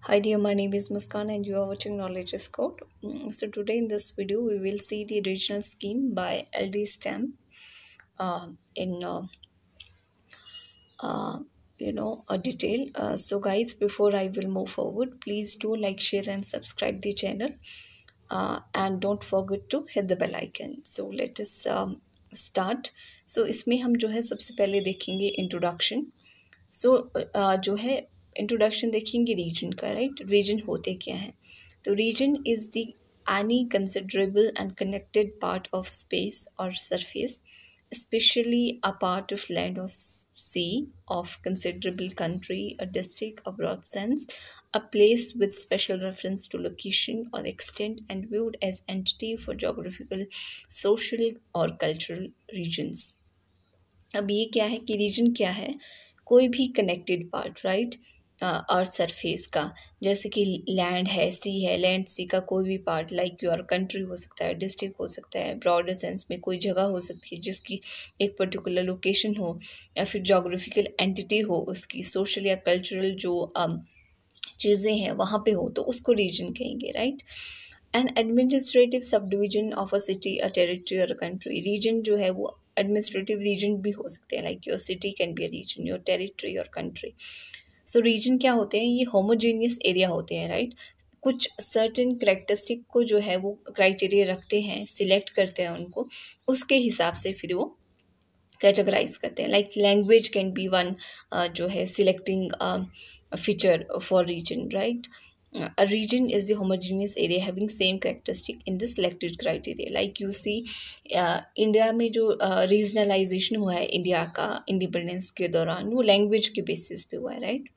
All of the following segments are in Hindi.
Hi there, my name is Muskan and you are watching Knowledge is Code. So today in this video we will see the regional scheme by LD Stem in uh, a detail. So guys, before I will move forward, please do like, share and subscribe the channel, and don't forget to hit the bell icon. So let us start. So इसमें हम जो है सबसे पहले देखेंगे इंट्रोडक्शन. सो जो है इंट्रोडक्शन देखेंगे रीजन का. राइट, रीजन होते क्या हैं? तो region is the any considerable and connected part of space or surface, especially a part of land or sea of considerable country, a district, a broad sense, a place with special reference to location or extent and viewed as entity for geographical, social or cultural regions. अब ये क्या है कि रीजन क्या है? कोई भी connected part, right, earth surface का, जैसे कि लैंड है, सी है, लैंड सी का कोई भी पार्ट, लाइक योर कंट्री हो सकता है, डिस्ट्रिक्ट हो सकता है, ब्रॉडर सेंस में कोई जगह हो सकती है जिसकी एक पर्टिकुलर लोकेशन हो, या फिर जोग्राफिकल एंटिटी हो, उसकी सोशल या कल्चरल जो चीज़ें हैं वहाँ पे हो, तो उसको रीजन कहेंगे. Right, N administrative sub division of a city, a territory और अ कंट्री. रीजन जो है वो एडमिनिस्ट्रेटिव रीजन भी हो सकते हैं, like your city can be a region, your territory or country. So region क्या होते हैं? ये होमोजेनियस एरिया होते हैं. राइट, कुछ सर्टेन करेक्टरिस्टिक को जो है वो क्राइटेरिया रखते हैं, सिलेक्ट करते हैं उनको, उसके हिसाब से फिर वो कैटेगराइज करते हैं. Like language can be one जो है selecting feature for region. Right, a region is the homogeneous area having same characteristic in the selected criteria. Like you see, India में जो रीजनलाइजेशन हुआ है इंडिया का इंडिपेंडेंस के दौरान, वो लैंग्वेज के बेसिस पे हुआ है. राइट,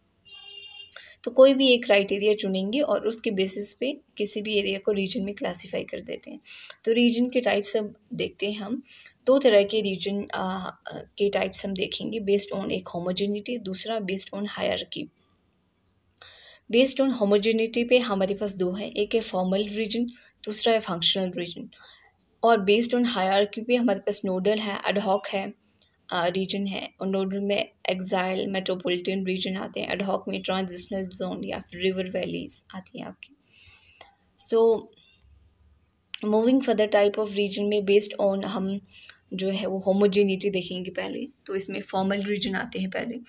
तो कोई भी एक क्राइटेरिया चुनेंगे और उसके बेसिस पे किसी भी एरिया को रीजन में क्लासीफाई कर देते हैं. तो रीजन के टाइप्स अब देखते हैं हम. दो तरह के रीजन के टाइप्स हम देखेंगे, बेस्ड ऑन एक होमोजेनिटी, दूसरा based on hierarchy. Based on homogeneity पे हमारे पास दो है, एक है फॉर्मल रीजन, दूसरा है फंक्शनल रीजन. और बेस्ड ऑन हायरार्की पे हमारे पास नोडल है, एडहॉक है, रीजन है. और नोडल में एग्जाइल, मेट्रोपॉलिटन रीजन आते हैं, एडहॉक में ट्रांजिशनल जोन या फिर रिवर वैलीज आती हैं आपकी. So moving further type of region में बेस्ड ऑन हम जो है वो होमोजेनिटी देखेंगे पहले. तो इसमें फॉर्मल रीजन आते हैं पहले.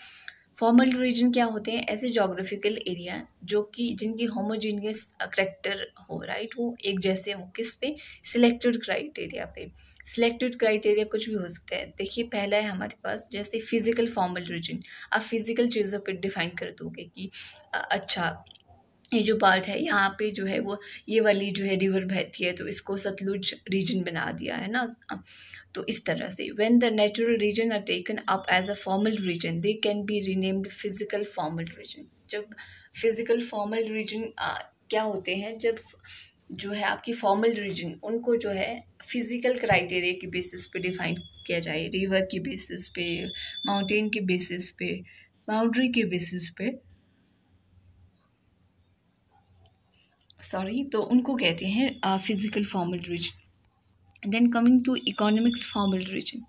फॉर्मल रीजन क्या होते हैं? ऐसे जोग्राफिकल एरिया जो कि जिनकी होमोजीनियस करेक्टर हो. राइट, वो एक जैसे हो. किस पे? सिलेक्टेड क्राइटेरिया पे. सिलेक्टेड क्राइटेरिया कुछ भी हो सकता है. देखिए, पहला है हमारे पास जैसे फिजिकल फॉर्मल रीजन. आप फिजिकल चीज़ों पे डिफाइन कर दोगे कि अच्छा, ये जो पार्ट है यहाँ पे जो है वो ये वाली जो है रिवर बहती है, तो इसको सतलुज रीजन बना दिया है ना. तो इस तरह से when the natural region are taken up as a formal region, they can be renamed physical formal region. जब फिजिकल फॉर्मल रीजन क्या होते हैं, जब जो है आपकी फॉर्मल रीजन, उनको जो है फिजिकल क्राइटेरिया के बेसिस पे डिफाइन किया जाए, रिवर के बेसिस पे, माउंटेन के बेसिस पे, बाउंड्री के बेसिस पे, सॉरी, तो उनको कहते हैं physical formal region. Then coming to economics formal region.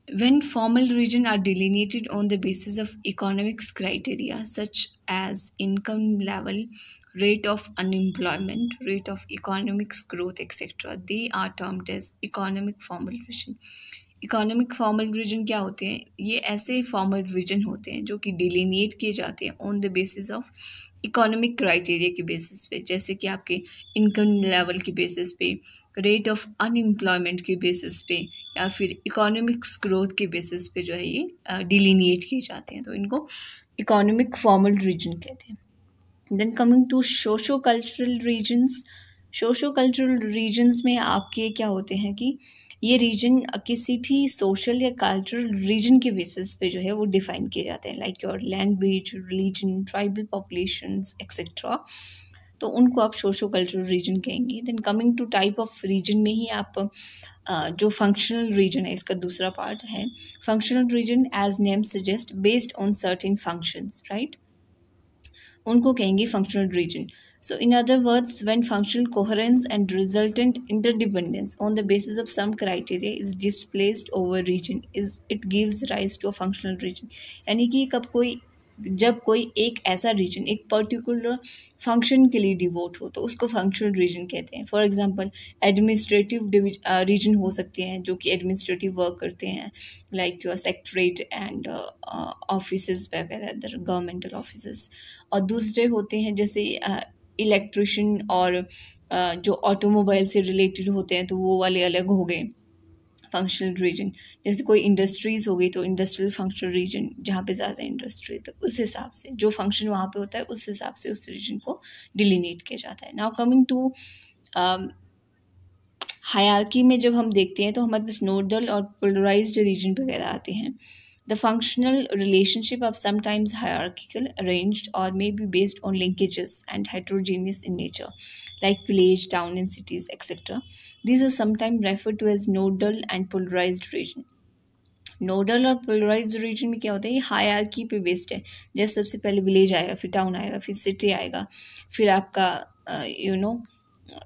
When formal region are delineated on the basis of economics criteria such as income level, rate of unemployment, rate of economics growth, etc., they are termed as economic formal region. Economic formal region क्या होते हैं? ये ऐसे फॉर्मल रीजन होते हैं जो कि डिलीनिएट किए जाते हैं on the basis of economic criteria के बेसिस पे, जैसे कि आपके इनकम लेवल के बेसिस पे, रेट ऑफ अनएम्प्लॉयमेंट के बेसिस पे, या फिर इकोनॉमिक्स ग्रोथ के बेसिस पे जो है ये डिलीनिएट किए जाते हैं. तो इनको इकोनॉमिक फॉर्मल रीजन कहते हैं. Then coming to socio cultural regions. Socio cultural regions में आपके क्या होते हैं कि ये रीजन किसी भी सोशल या कल्चरल रीजन के बेसिस पे जो है वो डिफाइन किए जाते हैं, like your language, religion, tribal populations etcetera. तो उनको आप सोशो कल्चरल रीजन कहेंगे. Then coming to type of region में ही आप जो फंक्शनल रीजन है, इसका दूसरा पार्ट है functional region. As name suggest, based on certain functions. Right, उनको कहेंगे functional region. So in other words, when functional coherence and resultant interdependence on the basis of some criteria is displaced over region, is it gives rise to a functional region. यानी कि कब कोई जब कोई एक ऐसा रीजन एक पर्टिकुलर फंक्शन के लिए डिवोट हो तो उसको फंक्शनल रीजन कहते हैं। फॉर एग्जांपल एडमिनिस्ट्रेटिव रीजन हो सकते हैं जो कि एडमिनिस्ट्रेटिव वर्क करते हैं, like your secretariat and offices वगैरह, गवर्नमेंटल ऑफिसेज। और दूसरे होते हैं जैसे इलेक्ट्रिशियन और जो ऑटोमोबाइल से रिलेटेड होते हैं, तो वो वाले अलग हो गए फंक्शनल रीजन। जैसे कोई इंडस्ट्रीज़ हो गई तो इंडस्ट्रियल फंक्शनल रीजन, जहाँ पे ज़्यादा इंडस्ट्री, तो उस हिसाब से जो फंक्शन वहाँ पे होता है उस हिसाब से उस रीजन को डिलीनेट किया जाता है। नाउ कमिंग टू हायरार्की में जब हम देखते हैं तो हमारे पास नोडल और पोलराइज्ड रीजन वगैरह आते हैं। The functional relationship are sometimes hierarchical, arranged, or may be based on linkages and heterogeneous in nature, like village, town, and cities, etc. These are sometimes referred to as nodal and polarized region. Nodal और पोलराइज्ड रीजन में क्या होता है, ये हायरार्की पे बेस्ड है। जैसे सबसे पहले विलेज आएगा, फिर टाउन आएगा, फिर सिटी आएगा, फिर आपका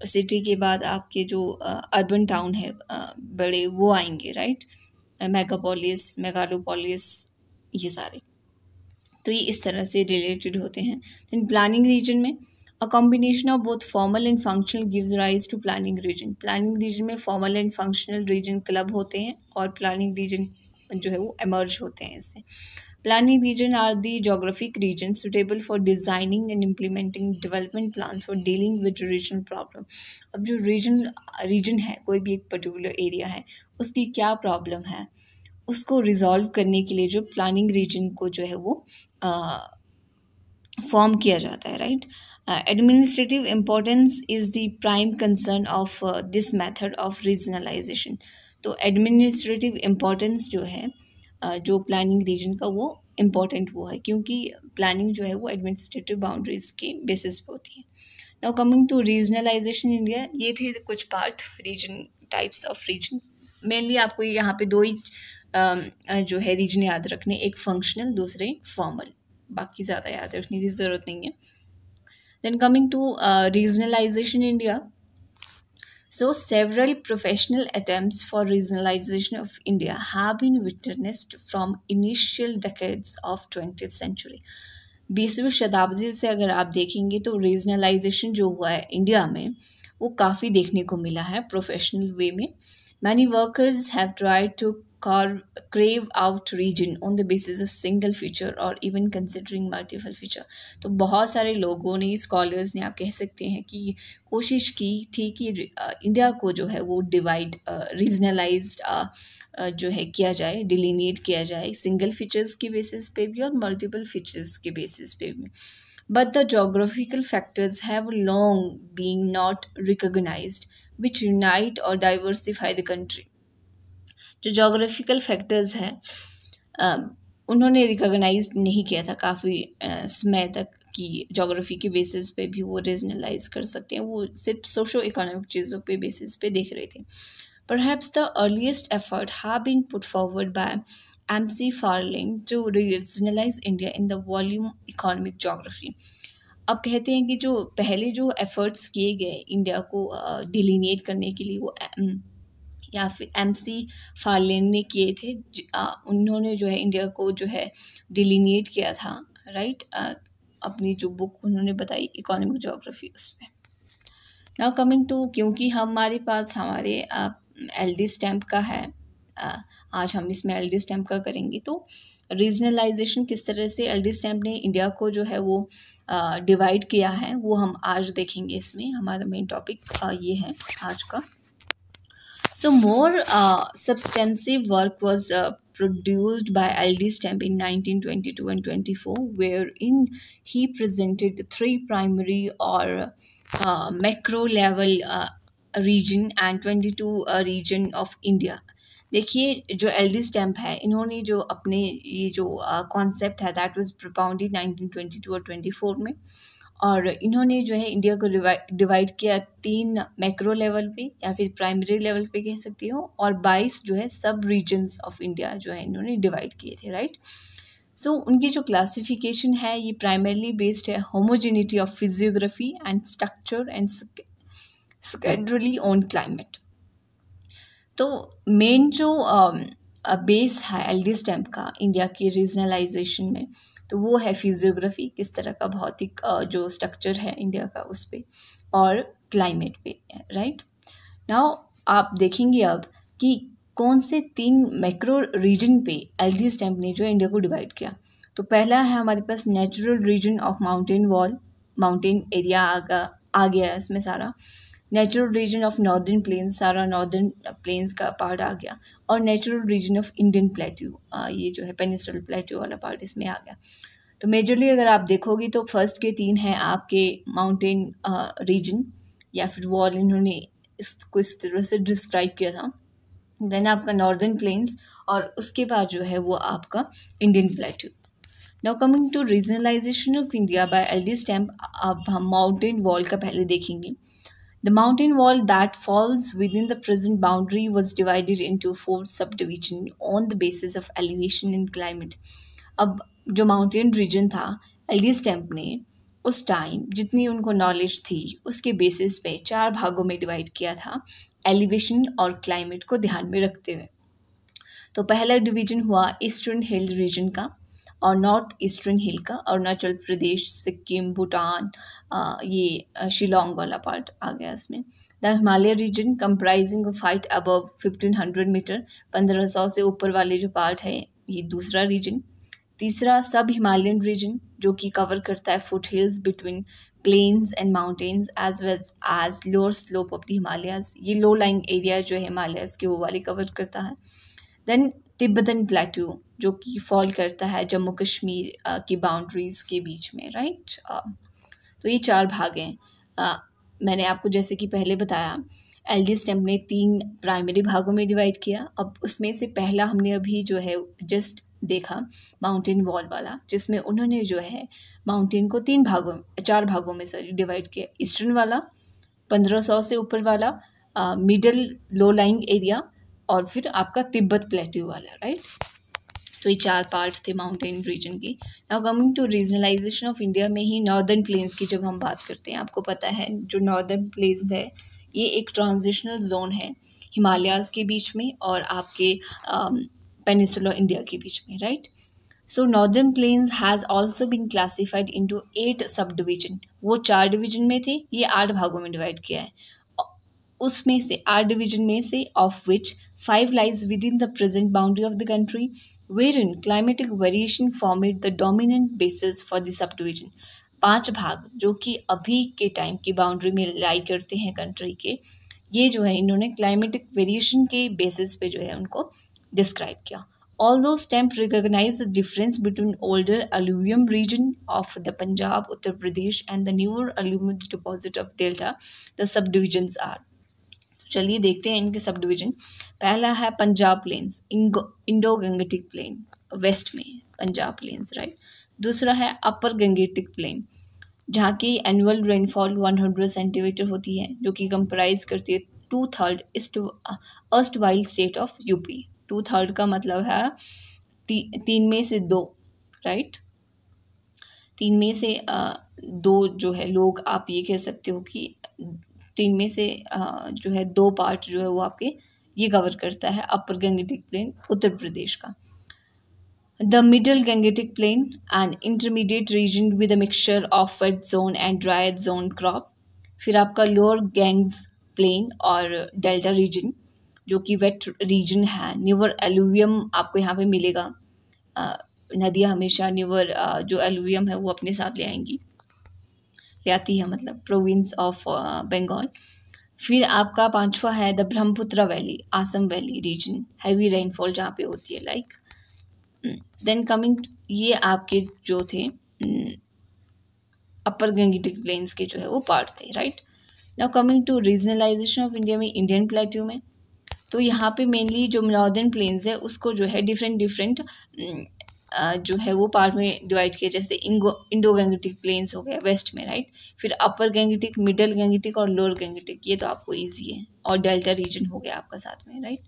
सिटी के बाद आपके जो अर्बन टाउन है बड़े वो आएंगे, राइट, मेगापोलिस, मेगालोपोलिस, ये सारे। तो ये इस तरह से रिलेटेड होते हैं। देन प्लानिंग रीजन में a combination of both formal and functional gives rise to planning region. Planning region में formal and functional region club होते हैं और प्लानिंग रीजन जो है वो एमर्ज होते हैं इससे। Planning region are the geographic regions suitable for designing and implementing development plans for dealing with regional problem. अब जो रीजन है, कोई भी एक पर्टिकुलर एरिया है, उसकी क्या प्रॉब्लम है, उसको रिजॉल्व करने के लिए जो प्लानिंग रीजन को जो है वो फॉर्म किया जाता है, right. Administrative importance is the prime concern of this method of regionalisation. तो एडमिनिस्ट्रेटिव इम्पोर्टेंस जो है जो प्लानिंग रीजन का वो इम्पॉर्टेंट वो है, क्योंकि प्लानिंग जो है वो एडमिनिस्ट्रेटिव बाउंड्रीज के बेसिस पे होती है। Now coming to regionalisation India, ये थे कुछ part region, types of region. Mainly आपको यहाँ पे दो ही जो है रीजन याद रखने, एक फंक्शनल, दूसरे फॉर्मल, बाकी ज़्यादा याद रखने की ज़रूरत नहीं है। Then coming to regionalisation India, so several professional attempts for regionalization of India have been witnessed from initial decades of 20th century. 20वीं शताब्दी से अगर आप देखेंगे तो रीजनलाइजेशन जो हुआ है इंडिया में वो काफ़ी देखने को मिला है प्रोफेशनल वे में। Many workers have tried to crave out region on the basis of single feature or even considering multiple feature. तो बहुत सारे लोगों ने, स्कॉलर्स ने, आप कह सकते हैं कि कोशिश की थी कि इंडिया को जो है वो डिवाइड, रीजनलाइज्ड जो है किया जाए, डिलीनिएट किया जाए, सिंगल फीचर्स के बेसिस पे भी और मल्टीपल फीचर्स के बेसिस पे भी। But the geographical factors have long been not recognized, which unite or diversify the country. जो जोग्राफिकल फैक्टर्स हैं उन्होंने रिकॉग्नाइज नहीं किया था काफ़ी समय तक कि जोग्राफी के बेसिस पे भी वो रीजनलाइज कर सकते हैं, वो सिर्फ सोशो इकोनॉमिक चीज़ों पे बेसिस पे देख रहे थे। Perhaps the earliest effort have been put forward by MC Farling to regionalize India in the volume economic geography. अब कहते हैं कि जो पहले जो एफर्ट्स किए गए इंडिया को डिलीनिएट करने के लिए वो या फिर MC फार्लैंड ने किए थे, उन्होंने जो है इंडिया को जो है डिलीनिएट किया था, राइट, अपनी जो बुक उन्होंने बताई इकोनॉमिक ज्योग्राफी उसमें। नाउ कमिंग टू, क्योंकि हमारे पास हमारे LD स्टैम्प का है, आज हम इसमें LD स्टैम्प का करेंगे, तो रीजनलाइजेशन किस तरह से LD स्टैम्प ने इंडिया को जो है वो डिवाइड किया है वो हम आज देखेंगे। इसमें हमारा मेन टॉपिक ये है आज का। So more substantive work was produced by LD Stamp in 1922 and 24, wherein he presented 3 primary or macro level region and 22 region of India. देखिए जो LD स्टैम्प है, इन्होंने जो अपने ये जो कॉन्सेप्ट है दैट वाज propounded 1922 और 24 में, और इन्होंने जो है इंडिया को डिवाइड किया 3 मैक्रो लेवल पे या फिर प्राइमरी लेवल पे कह सकती हो, और 22 जो है सब रीजन्स ऑफ इंडिया जो है इन्होंने डिवाइड किए थे, राइट। सो उनकी जो क्लासिफिकेशन है ये प्राइमरली बेस्ड है homogeneity of physiography and structure and secondarily on climate. तो मेन जो बेस है LD स्टैम्प का इंडिया की रीजनलाइजेशन में तो वो है फिजियोग्राफी, किस तरह का भौतिक जो स्ट्रक्चर है इंडिया का उस पे, और क्लाइमेट पे, राइट। नाउ आप देखेंगे अब कि कौन से 3 मैक्रो रीजन पे एलडी स्टैम्प ने जो है इंडिया को डिवाइड किया। तो पहला है हमारे पास natural region of mountain wall, mountain area आ गया है इसमें सारा। Natural region of northern plains, सारा नॉर्दर्न प्लेन्स का पार्ट आ गया। और natural region of Indian plateau, ये जो है पेनिनसुलर प्लेट्यू वाला पार्ट इसमें आ गया। तो मेजरली अगर आप देखोगे तो फर्स्ट के 3 हैं आपके माउंटेन रीजन या फिर वॉल, इन्होंने इसको इस तरह से डिस्क्राइब किया था। देन आपका नॉर्दर्न प्लेन्स, और उसके बाद जो है वो आपका Indian plateau. Now coming to regionalisation of India by L D Stamp, अब हम माउंटेन वॉल का पहले देखेंगे। The mountain wall that falls within the present boundary was divided into 4 subdivisions on the basis of elevation and climate. अब जो माउंटेन रीजन था, एलडी स्टैम्प ने उस टाइम जितनी उनको नॉलेज थी उसके बेसिस पे 4 भागों में डिवाइड किया था, एलिवेशन और क्लाइमेट को ध्यान में रखते हुए। तो पहला डिवीजन हुआ ईस्टर्न हिल रीजन का और नॉर्थ ईस्टर्न हिल का, अरुणाचल प्रदेश, सिक्किम, भूटान, ये शिलोंग वाला पार्ट आ गया इसमें। The Himalaya region comprising of height above 1500 metre, 1500 से ऊपर वाले जो पार्ट है ये दूसरा रीजन। तीसरा सब हिमालयन रीजन जो कि कवर करता है foothills between plains and mountains as well as lower slope of the Himalayas, ये लो लाइंग एरिया जो है हिमालयस के वो वाले कवर करता है। देन तिब्बतन प्लेट्यू जो कि फॉल करता है जम्मू कश्मीर की बाउंड्रीज के बीच में, राइट। तो ये 4 भाग हैं। मैंने आपको जैसे कि पहले बताया एलडी स्टैम्प ने 3 प्राइमरी भागों में डिवाइड किया। अब उसमें से पहला हमने अभी जो है जस्ट देखा माउंटेन वॉल वाला, जिसमें उन्होंने जो है माउंटेन को 4 भागों में डिवाइड किया। ईस्टर्न वाला 1500 से ऊपर वाला, मिडल लो लाइंग एरिया, और फिर आपका तिब्बत प्लेट्यू वाला, राइट। तो ये 4 पार्ट थे माउंटेन रीजन के। Now coming to regionalisation of India में ही नॉर्दर्न प्लेन्स की जब हम बात करते हैं, आपको पता है जो नॉर्दर्न प्लेन्स है ये एक ट्रांजिशनल जोन है हिमालयाज़ के बीच में और आपके पेनिनसुलर इंडिया के बीच में, right. So northern plains has also been classified into 8 sub division. वो 4 डिवीजन में थे, ये 8 भागों में डिवाइड किया है। उसमें से 8 डिवीजन में से of which 5 lies within the present boundary of the country, wherein climatic variation formed the dominant basis for the subdivision. 5 भाग जो कि अभी के टाइम की बाउंड्री में लाई करते हैं कंट्री के, ये जो है इन्होंने क्लाइमेटिक वेरिएशन के बेसिस पे जो है उनको डिस्क्राइब किया। Although stamp recognize the difference between older alluvium region of the Punjab, Uttar Pradesh and the newer alluvium deposit of Delta, the subdivisions are. चलिए देखते हैं इनके सब डिवीजन। पहला है Punjab plains, Indo Gangetic plain west में पंजाब प्लेन्स, राइट। दूसरा है अपर गंगेटिक प्लेन जहाँ की एनुअल रेनफॉल 100 सेंटीमीटर होती है, जो कि कंप्राइज करती है 2/3 east while state of UP. 2/3 का मतलब है 3 में से 2, राइट। 3 में से 2 जो है लोग आप ये कह सकते हो कि 3 में से जो है 2 पार्ट जो है वो आपके ये कवर करता है अपर गंगेटिक प्लेन उत्तर प्रदेश का। The middle Gangetic plain and intermediate region with a mixture of wet zone and dry zone crop. फिर आपका लोअर गैंग्स प्लेन और डेल्टा रीजन जो कि वेट रीजन है। न्यूअर एलुवियम आपको यहाँ पे मिलेगा, नदियाँ हमेशा न्यूअर जो एलुवियम है वो अपने साथ ले आती है, मतलब प्रोविंस ऑफ बंगाल। फिर आपका 5वां है the Brahmaputra valley, Assam valley region, heavy rainfall जहाँ पे होती है, लाइक। देन कमिंग, ये आपके जो थे अपर गंगेटिक प्लेन्स के जो है वो पार्ट थे, right. Now coming to regionalisation of India में इंडियन प्लेट्यू में, तो यहाँ पे मेनली जो नॉर्दर्न प्लेन्स है उसको जो है डिफरेंट जो है वो पार्ट में डिवाइड किया, जैसे इंडो गंगेटिक प्लेन्स हो गया वेस्ट में, राइट। फिर अपर गंगेटिक, मिडल गंगेटिक और लोअर गंगेटिक, ये तो आपको इजी है, और डेल्टा रीजन हो गया आपका साथ में, right.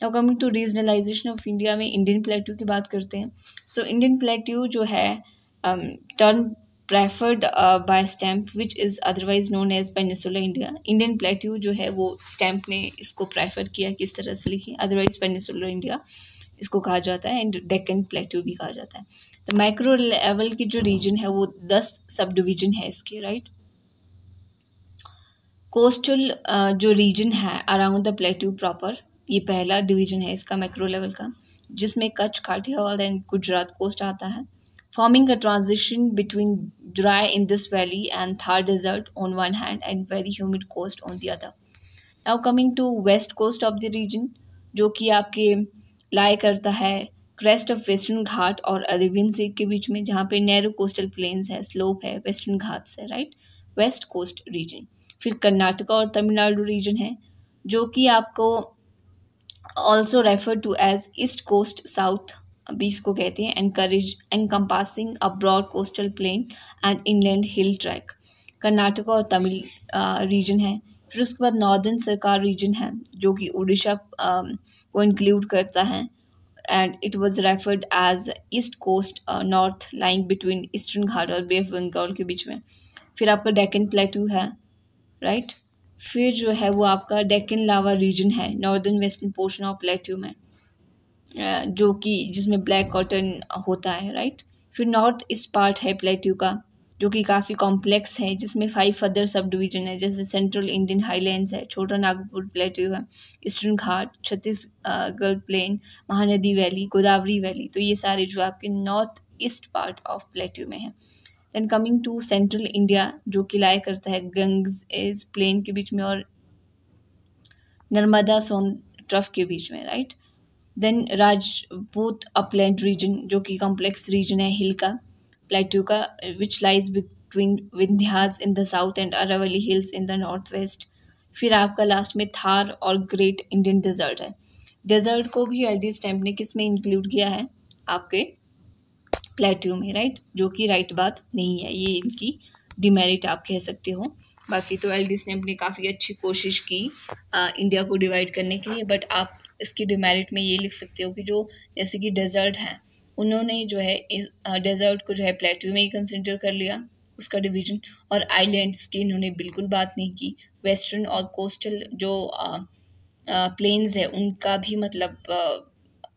Now coming to regionalisation of India में इंडियन प्लेट्यू की बात करते हैं। सो इंडियन प्लेट्यू जो है term preferred by Stamp which is otherwise known as peninsular India. Indian plateau जो है वो स्टैम्प ने इसको प्रेफर किया, किस तरह से लिखी, अदरवाइज पेनिनसुलर इंडिया इसको कहा जाता है, एंड डेक्कन प्लेट्यू भी कहा जाता है। तो मैक्रो लेवल की जो रीजन है वो 10 सब डिवीजन है इसके, राइट। कोस्टल जो रीजन है अराउंड द प्लेट्यू प्रॉपर, ये पहला डिवीजन है इसका मैक्रो लेवल का, जिसमें कच्छ, काठियावाड़ एंड गुजरात कोस्ट आता है, forming a transition between dry in this valley and Thar desert on one hand and very humid coast on the other. Now coming to west coast of the region, जो कि आपके लाई करता है क्रेस्ट ऑफ वेस्टर्न घाट और अरेबियन सी के बीच में, जहाँ पे नैरो कोस्टल प्लेन्स है, स्लोप है वेस्टर्न घाट से, राइट, वेस्ट कोस्ट रीजन। फिर कर्नाटका और तमिलनाडु रीजन है, जो कि आपको also refer to as east coast south भी इसको कहते हैं, encourage encompassing a broad coastal plain and inland hill track. Karnataka और तमिल रीजन है। फिर उसके बाद नॉर्दर्न सरकार रीजन है, जो कि उड़ीसा को इंक्लूड करता है, and it was referred as east coast north lying between eastern Ghat और बे ऑफ बंगाल के बीच में। फिर आपका डेक्कन प्लेट्यू है, राइट। फिर जो है वो आपका डेक्कन लावा रीजन है, northern western portion of plateau में, जो कि जिसमें ब्लैक कॉटन होता है, राइट। फिर नॉर्थ ईस्ट पार्ट है प्लेट्यू का, जो कि काफ़ी कॉम्प्लेक्स है, जिसमें 5 अदर सब डिवीजन है, जैसे सेंट्रल इंडियन हाईलैंड्स है, छोटा नागपुर प्लेट्यू है, eastern Ghat, Chhattisgarh plain, Mahanadi valley, Godavari valley. तो ये सारे जो आपके north east part of plateau में है। Then coming to central India, जो कि लाई करता है गंगस इज प्लेन के बीच में और नर्मदा सोन ट्रफ के बीच में, right. Then Rajput upland region, जो कि कॉम्प्लेक्स रीजन है हिल का, प्लेट्यू का, which lies between Vindhyas in the south and Aravalli hills in the north west. फिर आपका लास्ट में थार और ग्रेट इंडियन डेजर्ट है। डेजर्ट को भी एल डी स्टैम्प ने किस में इंक्लूड किया है, आपके प्लेट्यू में, राइट, जो कि राइट बात नहीं है, ये इनकी डिमेरिट आप कह सकते हो। बाकी तो एल डी स्टैम्प ने काफ़ी अच्छी कोशिश की इंडिया को डिवाइड करने के लिए, बट आप इसकी डिमेरिट में ये लिख सकते हो कि जो जैसे कि डेजर्ट है, उन्होंने जो है इस डेजर्ट को जो है प्लेट्यू में ही कंसिडर कर लिया उसका डिवीजन, और आइलैंड्स की इन्होंने बिल्कुल बात नहीं की। वेस्टर्न और कोस्टल जो प्लेन्स है उनका भी मतलब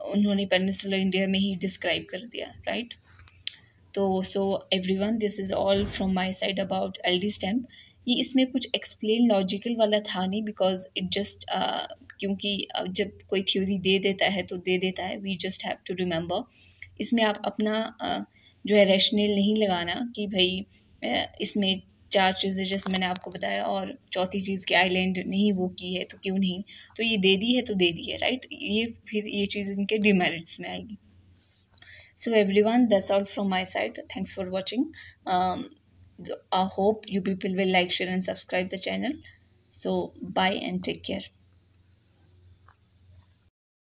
उन्होंने पेनिनसुलर इंडिया में ही डिस्क्राइब कर दिया, राइट। तो so everyone, this is all from my side about L D stamp. ये इसमें कुछ एक्सप्लेन लॉजिकल वाला था नहीं, बिकॉज इट जस्ट क्योंकि जब कोई थ्योरी दे देता है तो दे देता है, we just have to remember. इसमें आप अपना जो है रैशनल नहीं लगाना कि भाई इसमें 4 चीज़ें जैसे मैंने आपको बताया, और चौथी चीज़ की आइलैंड नहीं वो की है तो क्यों नहीं, तो ये दे दी है तो दे दी है, राइट। ये फिर ये चीज़ इनके डिमेरिट्स में आएगी। So everyone, that's all from my side. Thanks for watching. I hope you people will like, share and subscribe the channel. So bye and take care.